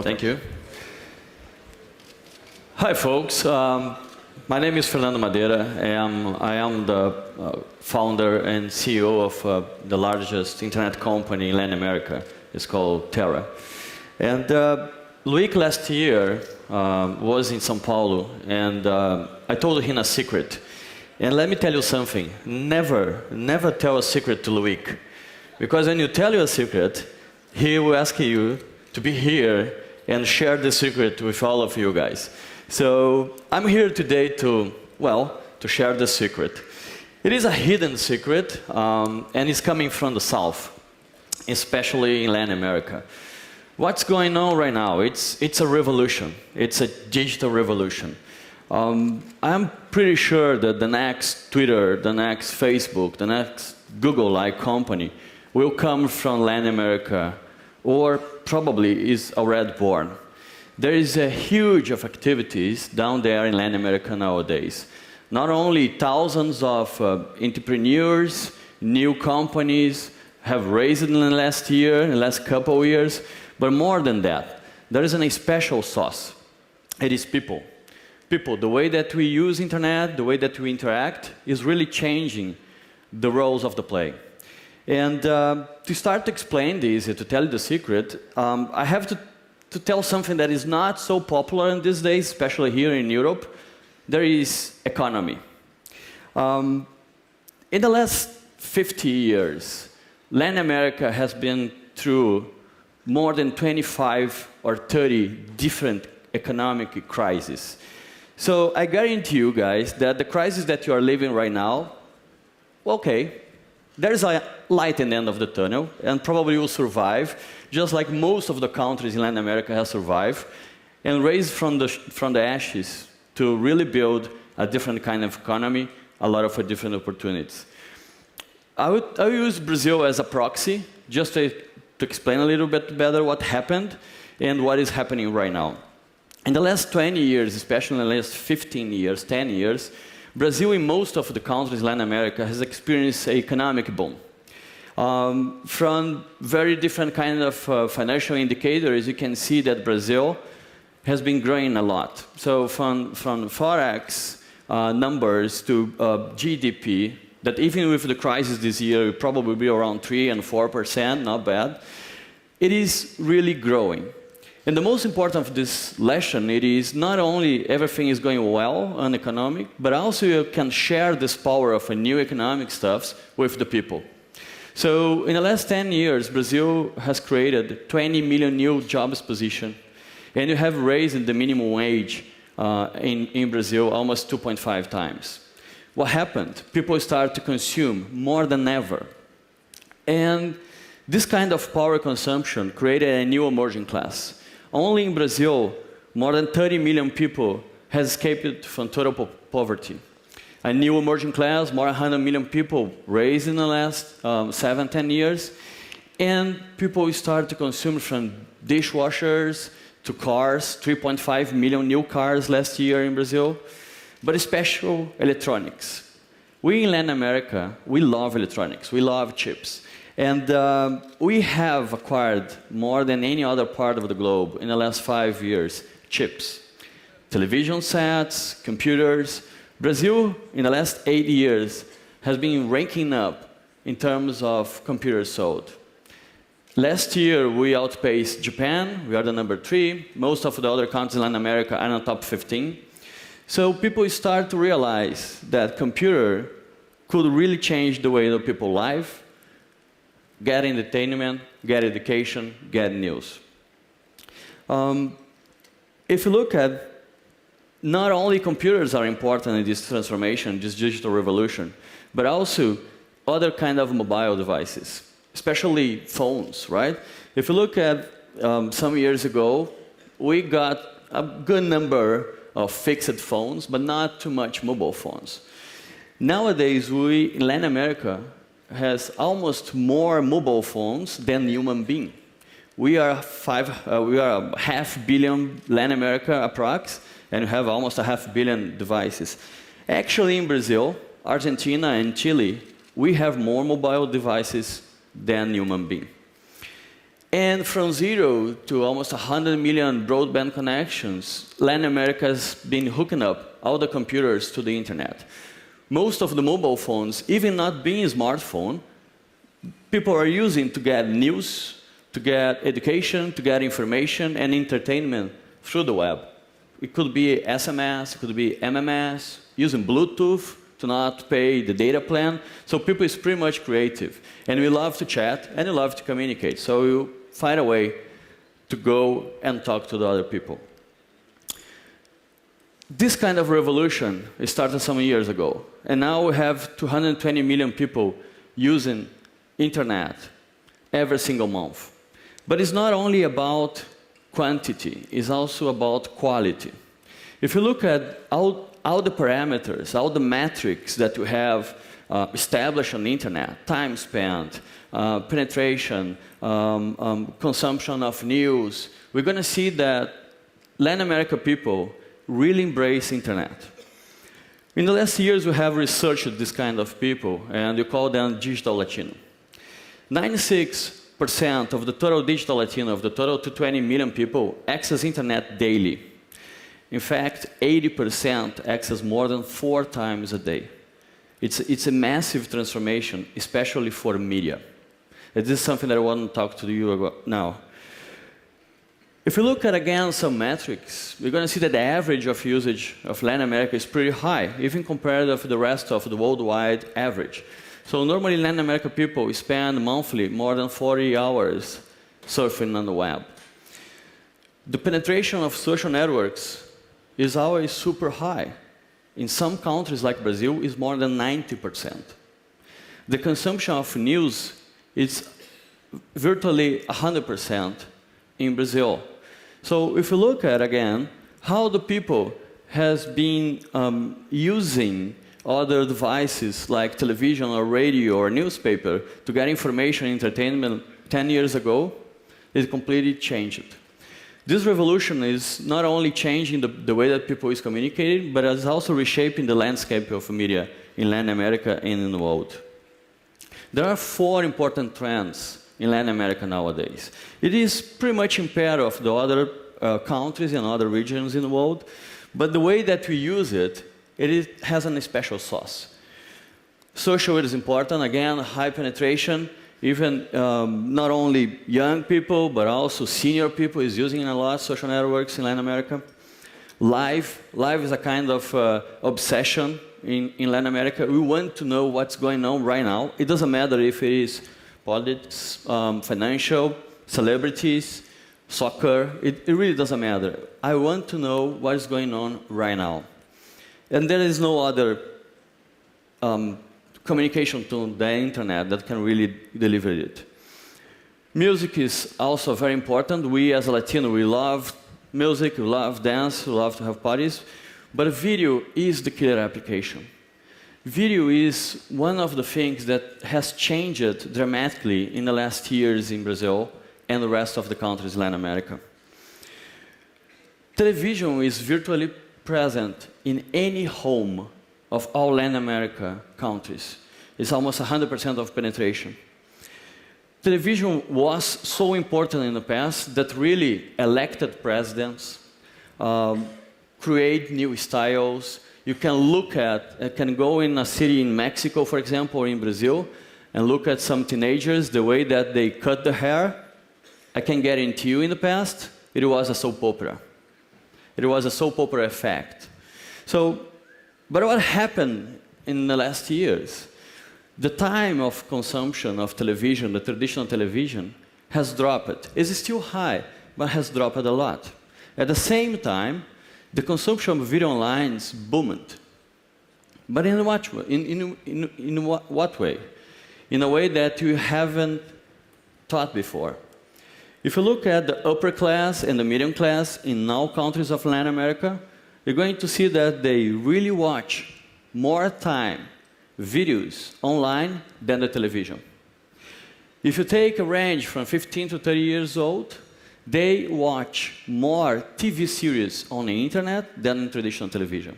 Welcome. Thank you. Hi, folks. My name is Fernando Madeira, and I am the founder and CEO of the largest internet company in Latin America. It's called Terra. And Luiz last year was in São Paulo, and I told him a secret. And let me tell you something. Never tell a secret to Luiz. Because when you tell you a secret, he will ask you to be here and share the secret with all of you guys. So I'm here today to share the secret. It is a hidden secret, and it's coming from the South, especially in Latin America. What's going on right now? It's a revolution. It's a digital revolution. I'm pretty sure that the next Twitter, the next Facebook, the next Google-like company will come from Latin America, or probably is already born. There is a huge of activities down there in Latin America nowadays. Not only thousands of entrepreneurs, new companies have raised in the last year, in the last couple of years, but more than that, there is a special sauce. It is people. People, the way that we use internet, the way that we interact, is really changing the roles of the play. And to start to explain this, to tell you the secret, I have to tell something that is not so popular in these days, especially here in Europe. There is economy. In the last 50 years, Latin America has been through more than 25 or 30 different economic crises. So I guarantee you guys that the crisis that you are living right now, okay, there's a light in the end of the tunnel, and probably will survive, just like most of the countries in Latin America have survived, and raised from the ashes to really build a different kind of economy, a lot of different opportunities. I'll use Brazil as a proxy, just to explain a little bit better what happened and what is happening right now. In the last 20 years, especially in the last 15 years, 10 years, Brazil in most of the countries in Latin America has experienced an economic boom. From very different kind of financial indicators, you can see that Brazil has been growing a lot. So from Forex numbers to GDP, that even with the crisis this year, it probably will be around 3 and 4%, not bad. It is really growing. And the most important of this lesson, it is not only everything is going well on economic, but also you can share this power of a new economic stuff with the people. So in the last 10 years, Brazil has created 20 million new jobs positions, and you have raised the minimum wage in Brazil almost 2.5 times. What happened? People start to consume more than ever. And this kind of power consumption created a new emerging class. Only in Brazil, more than 30 million people have escaped from total poverty. A new emerging class, more than 100 million people raised in the last 7-10 years. And people start to consume from dishwashers to cars, 3.5 million new cars last year in Brazil, but especially electronics. We in Latin America, we love electronics, we love chips. And we have acquired more than any other part of the globe in the last 5 years, chips. Television sets, computers. Brazil, in the last 8 years, has been ranking up in terms of computers sold. Last year, we outpaced Japan. We are the number 3. Most of the other countries in Latin America are in the top 15. So people start to realize that computer could really change the way that people live, get entertainment, get education, get news. If you look at, not only computers are important in this transformation, this digital revolution, but also other kind of mobile devices, especially phones, right? If you look at some years ago, we got a good number of fixed phones, but not too much mobile phones. Nowadays, we in Latin America has almost more mobile phones than human beings. We are a half billion Latin America approx, and we have almost a half billion devices. Actually, in Brazil, Argentina, and Chile, we have more mobile devices than human beings. And from 0 to almost 100 million broadband connections, Latin America has been hooking up all the computers to the internet. Most of the mobile phones, even not being a smartphone, people are using to get news, to get education, to get information and entertainment through the web. It could be SMS, it could be MMS, using Bluetooth to not pay the data plan. So people is pretty much creative. And we love to chat and we love to communicate. So you find a way to go and talk to the other people. This kind of revolution started some years ago. And now we have 220 million people using internet every single month. But it's not only about quantity, it's also about quality. If you look at all the parameters, all the metrics that you have established on the internet, time spent, penetration, consumption of news, we're going to see that Latin America people really embrace internet. In the last years, we have researched this kind of people, and we call them digital Latino. 96% of the total digital Latino, of the total 220 million people, access internet daily. In fact, 80% access more than 4 times a day. It's a massive transformation, especially for media. And this is something that I want to talk to you about now. If you look at, again, some metrics, we're going to see that the average of usage of Latin America is pretty high, even compared to the rest of the worldwide average. So normally, Latin America people spend monthly more than 40 hours surfing on the web. The penetration of social networks is always super high. In some countries, like Brazil, is more than 90%. The consumption of news is virtually 100% in Brazil. So if you look at, again, how the people has been using other devices like television or radio or newspaper to get information and entertainment 10 years ago, it completely changed. This revolution is not only changing the way that people is communicating, but it's also reshaping the landscape of media in Latin America and in the world. There are 4 important trends in Latin America nowadays. It is pretty much impaired of the other countries and other regions in the world, but the way that we use it, it has a special sauce. Social is important, again, high penetration, even not only young people, but also senior people is using a lot social networks in Latin America. Live is a kind of obsession in Latin America. We want to know what's going on right now. It doesn't matter if it is politics, financial, celebrities, soccer. It really doesn't matter. I want to know what is going on right now. And there is no other communication tool than the internet that can really deliver it. Music is also very important. We as a Latino, we love music, we love dance, we love to have parties, but video is the killer application. Video is one of the things that has changed dramatically in the last years in Brazil and the rest of the countries in Latin America. Television is virtually present in any home of all Latin America countries. It's almost 100% of penetration. Television was so important in the past that really elected presidents create new styles. You can look at, can go in a city in Mexico, for example, or in Brazil, and look at some teenagers, the way that they cut the hair. I can guarantee you in the past, it was a soap opera. It was a soap opera effect. So, but what happened in the last years? The time of consumption of television, the traditional television, has dropped. It's still high, but has dropped a lot. At the same time, the consumption of video online boomed. But in what way? In what way? In a way that you haven't thought before. If you look at the upper class and the medium class in all countries of Latin America, you're going to see that they really watch more time videos online than the television. If you take a range from 15 to 30 years old, they watch more TV series on the internet than in traditional television.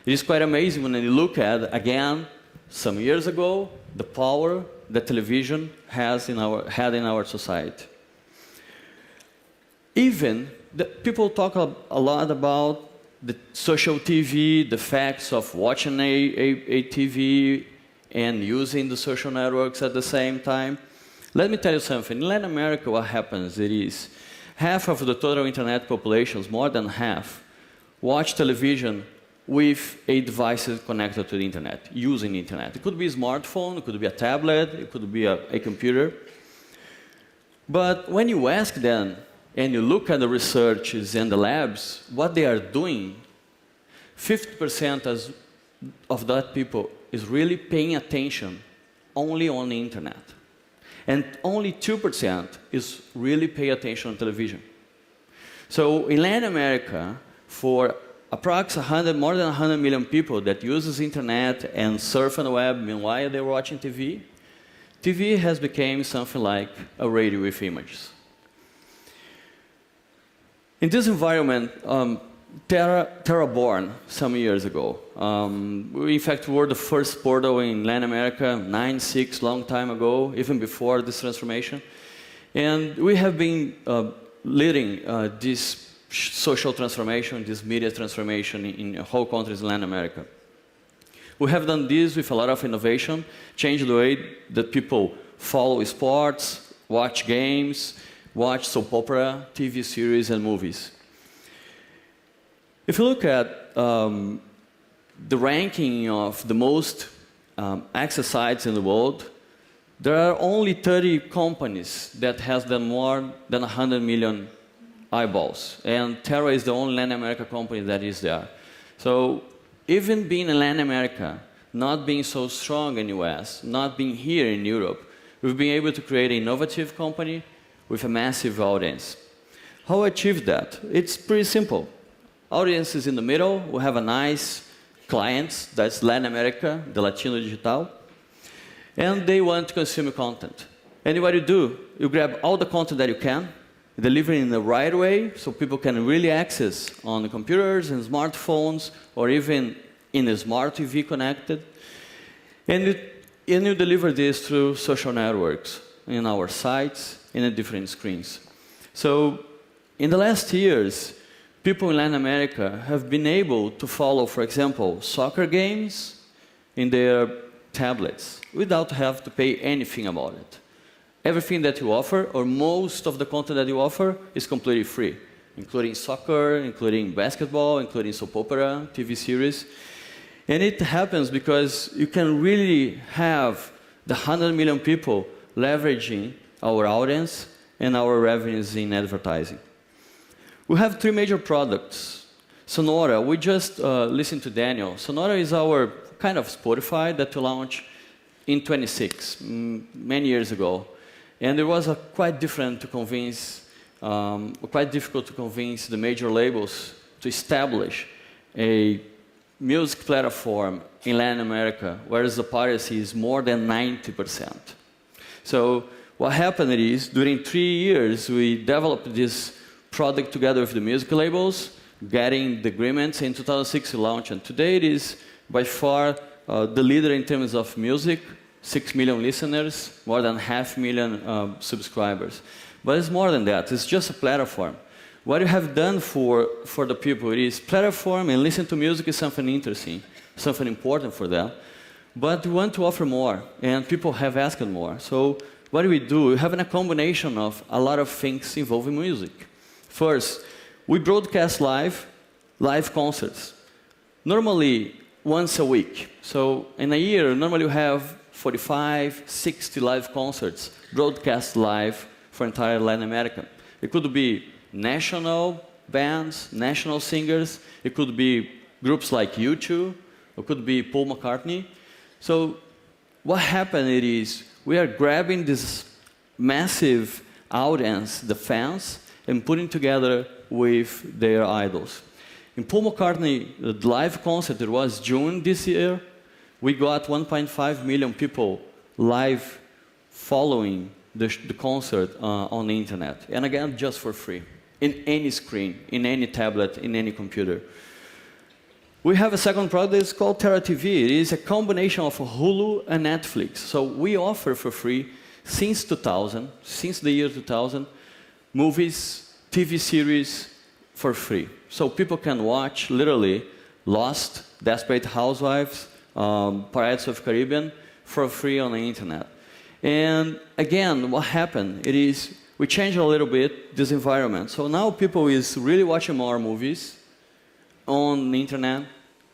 It is quite amazing when you look at, again, some years ago, the power that television had in our society. Even, people talk a lot about the social TV, the facts of watching a TV and using the social networks at the same time. Let me tell you something. In Latin America, what happens is half of the total internet populations, more than half, watch television with a device connected to the internet, using the internet. It could be a smartphone, it could be a tablet, it could be a computer. But when you ask them, and you look at the researches and the labs, what they are doing, 50% of that people is really paying attention only on the internet. And only 2% is really paying attention on television. So in Latin America, for approximately more than 100 million people that uses internet and surf on the web meanwhile they're watching TV, TV has become something like a radio with images. In this environment, Terra born some years ago. We, in fact, were the first portal in Latin America, 96, long time ago, even before this transformation. And we have been leading this social transformation, this media transformation in whole countries in Latin America. We have done this with a lot of innovation, changed the way that people follow sports, watch games, watch soap opera, TV series, and movies. If you look at the ranking of the most access sites in the world, there are only 30 companies that has done more than 100 million eyeballs. And Terra is the only Latin America company that is there. So even being in Latin America, not being so strong in the US, not being here in Europe, we've been able to create an innovative company with a massive audience. How we achieve that? It's pretty simple. Audience is in the middle. We have a nice clients, that's Latin America, the Latino Digital, and they want to consume content. And what you do, you grab all the content that you can, deliver it in the right way so people can really access on the computers and smartphones or even in a smart TV connected. And you deliver this through social networks, in our sites, in different screens. So in the last years, people in Latin America have been able to follow, for example, soccer games in their tablets without having to pay anything about it. Everything that you offer, or most of the content that you offer, is completely free, including soccer, including basketball, including soap opera, TV series. And it happens because you can really have the 100 million people leveraging our audience and our revenues in advertising. We have three major products. SONORA, we just listened to Daniel. SONORA is our kind of Spotify that we launched in 26, many years ago. And it was quite difficult to convince the major labels to establish a music platform in Latin America, whereas the piracy is more than 90%. So what happened is, during 3 years, we developed this product together with the music labels, getting the agreements. In 2006 we launched, and today it is by far the leader in terms of music, 6 million listeners, more than 500,000 subscribers. But it's more than that, it's just a platform. What you have done for the people is platform and listen to music is something interesting, something important for them. But we want to offer more, and people have asked more. So what do? We have a combination of a lot of things involving music. First, we broadcast live concerts, normally once a week. So in a year, normally you have 45, 60 live concerts broadcast live for entire Latin America. It could be national bands, national singers. It could be groups like U2. It could be Paul McCartney. So what happened is we are grabbing this massive audience, the fans, and putting together with their idols. In Paul McCartney, the live concert, it was June this year. We got 1.5 million people live following the concert on the internet. And again, just for free, in any screen, in any tablet, in any computer. We have a second product that's called Terra TV. It is a combination of Hulu and Netflix. So we offer for free, since 2000, since the year 2000, movies, TV series for free. So people can watch, literally, Lost, Desperate Housewives, Pirates of the Caribbean, for free on the internet. And again, what happened? It is, we changed a little bit this environment. So now people is really watching more movies on the internet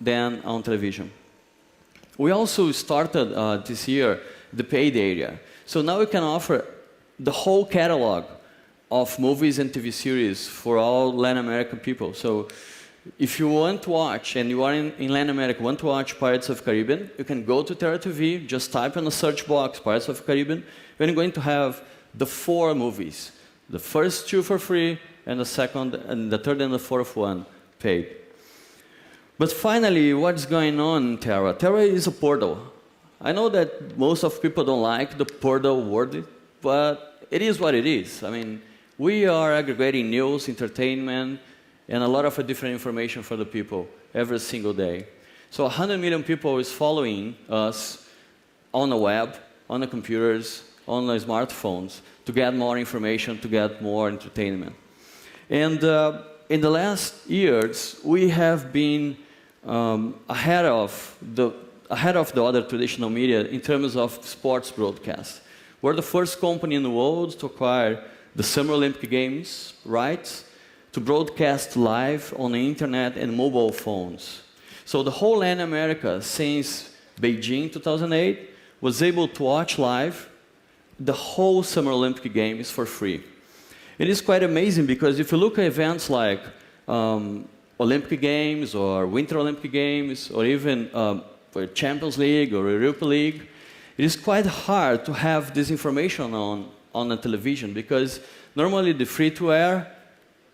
than on television. We also started this year the paid area. So now we can offer the whole catalog of movies and TV series for all Latin American people. So if you want to watch, and you are in Latin America, want to watch Pirates of the Caribbean, you can go to Terra TV, just type in the search box, Pirates of the Caribbean, and you're going to have the 4 movies. The first 2 for free, and the second, and the third and the fourth one paid. But finally, what's going on in Terra? Terra is a portal. I know that most of people don't like the portal word, but it is what it is. I mean, we are aggregating news, entertainment, and a lot of different information for the people every single day. So 100 million people is following us on the web, on the computers, on the smartphones, to get more information, to get more entertainment. And in the last years, we have been ahead of the other traditional media in terms of sports broadcast. We're the first company in the world to acquire the Summer Olympic Games rights to broadcast live on the internet and mobile phones. So the whole Latin America, since Beijing 2008, was able to watch live the whole Summer Olympic Games for free. It is quite amazing because if you look at events like Olympic Games or Winter Olympic Games or even Champions League or Europa League, it is quite hard to have this information on the television because normally the free-to-air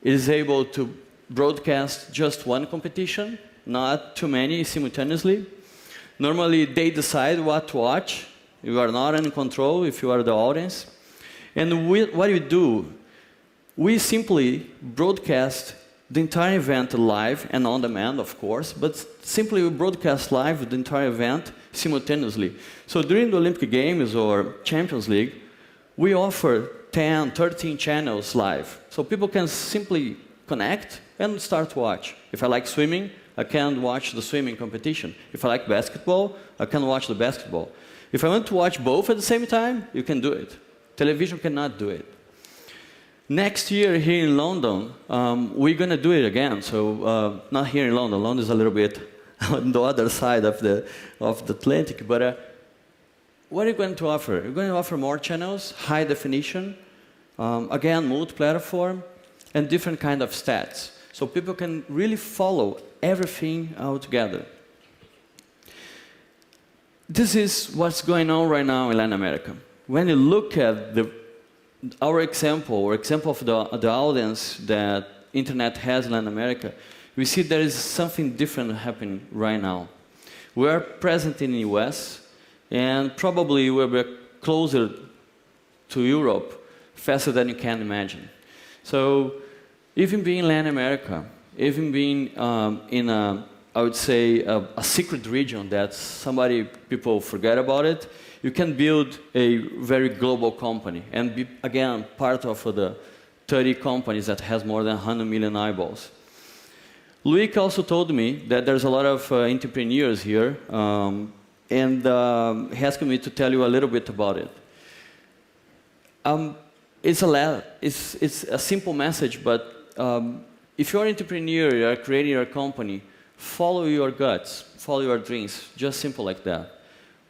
is able to broadcast just one competition, not too many simultaneously. Normally they decide what to watch. You are not in control if you are the audience. And what we do, we simply broadcast the entire event live and on demand, of course, but simply we broadcast live the entire event simultaneously. So during the Olympic Games or Champions League, we offer 10, 13 channels live. So people can simply connect and start to watch. If I like swimming, I can watch the swimming competition. If I like basketball, I can watch the basketball. If I want to watch both at the same time, you can do it. Television cannot do it. Next year here in London, we're going to do it again. So not here in London. London is a little bit on the other side of the Atlantic. But what are you going to offer? You're going to offer more channels, high definition, again, multi-platform, and different kind of stats. So people can really follow everything all together. This is what's going on right now in Latin America. When you look at our example, or example of the audience that internet has in Latin America, we see there is something different happening right now. We are present in the US, and probably we'll be closer to Europe faster than you can imagine. So even being in Latin America, even being in I would say a secret region that people forget about it, you can build a very global company and be, again, part of the 30 companies that has more than 100 million eyeballs. Luik also told me that there's a lot of entrepreneurs here, and he asked me to tell you a little bit about it. It's a simple message, but if you're an entrepreneur, you're creating your company, follow your guts, follow your dreams, just simple like that.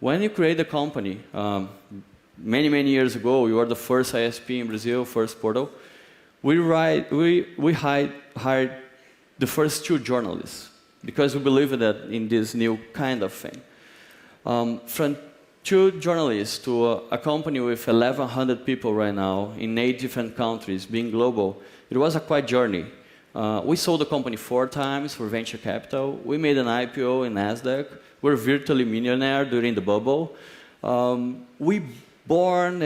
When you create a company, many, many years ago, you were the first ISP in Brazil, first portal, we hired the first 2 journalists because we believe that in this new kind of thing. From 2 journalists to a company with 1,100 people right now in 8 different countries, being global, it was a quite journey. We sold the company 4 times for venture capital. We made an IPO in NASDAQ. We're virtually millionaire during the bubble. We born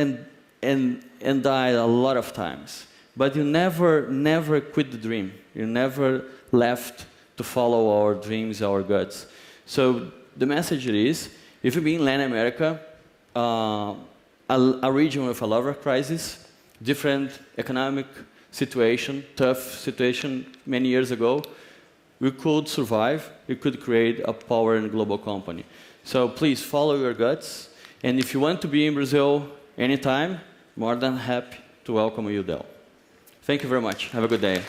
and died a lot of times. But you never quit the dream. You never left to follow our dreams, our guts. So the message is, if you be in Latin America, a region with a lot of crisis, different economic situation, tough situation many years ago, we could survive, we could create a power and global company. So please follow your guts, and if you want to be in Brazil anytime, more than happy to welcome you there. Thank you very much. Have a good day.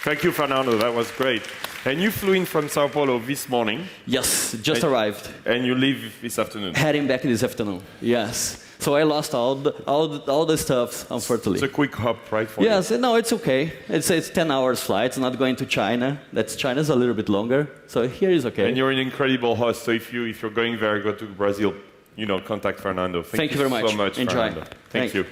Thank you, Fernando. That was great. And you flew in from Sao Paulo this morning. Yes, just arrived. And you leave this afternoon. Heading back this afternoon. Yes. So I lost all the stuff, unfortunately. It's a quick hop, right? For yes. You? No, it's okay. It's 10 hours flight. It's not going to China. China's a little bit longer. So here is okay. And you're an incredible host. So if you're going there, go to Brazil. Contact Fernando. Thank you very much. So much, Enjoy. Fernando. Thank you.